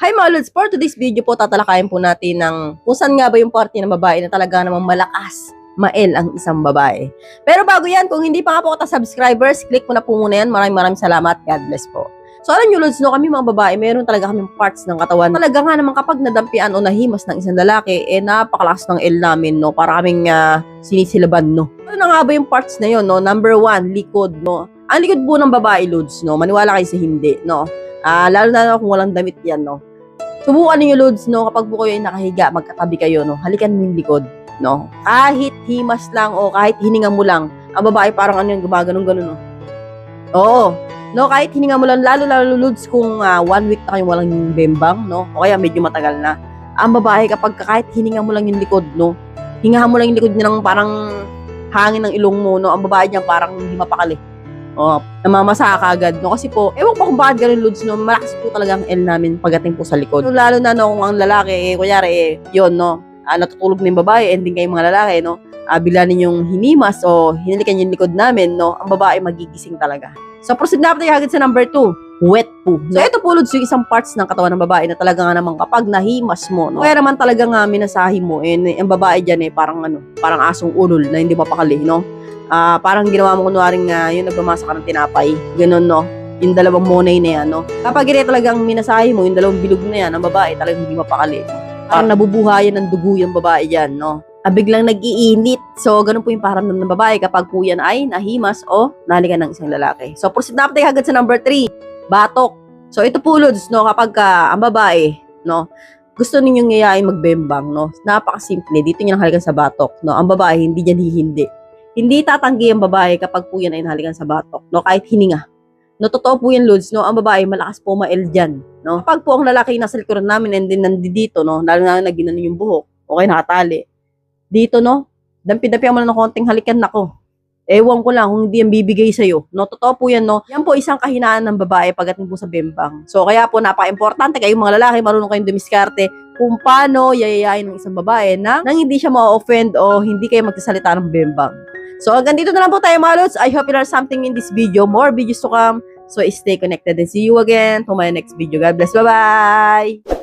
Hi mga Lods, for today's video po tatalakayin po natin ng kung saan nga ba yung party ng babae na talaga namang malakas mael ang isang babae. Pero bago yan, kung hindi pa nga po subscribers, click mo na po muna yan. Maraming salamat. God bless po. So alam nyo Lods, no, kami mga babae, meron talaga kaming parts ng katawan. Talaga nga naman kapag nadampian o nahimas ng isang lalaki, napakalakas ng el namin, no, para kaming sinisilaban, no. Ano na nga ba yung parts na yun, no? Number 1, likod, no. Ang likod po ng babae Lods, no, maniwala kayo sa hindi, no. Lalo na kung walang damit yan, no. Subukan ninyo, Lods, no, kapag po kayo ay nakahiga, magkatabi kayo, no, halikan mo yung likod, no. Kahit himas lang o kahit hininga mo lang, ang babae parang ano yung gumaganon-ganon, no. Oo, no, kahit hininga mo lang, lalo, Lods, kung 1 week na kayong walang bembang, no, o kaya medyo matagal na, ang babae kapag kahit hininga mo lang yung likod, no, hingahan mo lang yung likod niya ng parang hangin ng ilong mo, no, ang babae niya parang hindi mapakali. Oh, namamasa ka agad, no? Kasi po, ewan ko kung bakit ganun, Lods, no? Malakas po talaga ang L namin pagdating po sa likod. So, lalo na, no, kung ang lalaki, kunyari, yun, no? Natutulog na yung babae, ending kayong mga lalaki, no? Bigla ninyong hinimas o hinalikan yung likod namin, no? Ang babae magigising talaga. So, proceed na tayo agad sa number 2. Wet po. So, ito po, Lods, yung isang parts ng katawan ng babae na talaga nga naman kapag nahimas mo, no? Kaya naman talaga nga minasahi mo, ang babae dyan, parang parang asong ulol na hindi mapakali, no? Parang ginawa mo kunwaring yung nagmamasa ka ng tinapay. Ganun, no? Yung dalawang monay na yan, no? Kapag talagang minasahe mo, yung dalawang bilog na yan, ang babae talagang hindi mapakali. Parang nabubuhayan ng dugo yung babae dyan, no? Biglang nag-iinit. So, ganun po yung paramdam ng babae kapag po yan ay nahimas o nahalikan ng isang lalaki. So, proceed na tayo agad sa number 3. Batok. So, ito po, Lods, no? Kapag ang babae, no? Gusto ninyong ngayain magbembang, no? Napakasimple. Dito nyo nahalikan sa batok, no? Ang babae, hindi dyan hihindi. Hindi tatanggi ang babae kapag po yan ay nahalikan sa batok, no? Kahit hininga. No, totoo po yan, Lods, no? Ang babae, malakas po mael dyan, no? Kapag po ang lalaki nasa likuran namin and then nandito, no? Lalo na naginanon yung buhok, okay, nakatali. Dito, no? Dampi-dampi mo na ng konting halikan nako. Ewan ko lang kung hindi yan bibigay sa'yo, no? Totoo po yan, no? Yan po isang kahinaan ng babae pagdating po sa bembang. So, kaya po, napaka-importante kayong mga lalaki, marunong kayong dumiskarte kung paano yayayain ng isang babae nang hindi siya ma-offend o hindi kayo magsasalita ng bembang. So, hanggang dito na lang po tayo mga Lods. I hope you learned something in this video. More videos to come. So, stay connected and see you again to my next video. God bless. Bye-bye!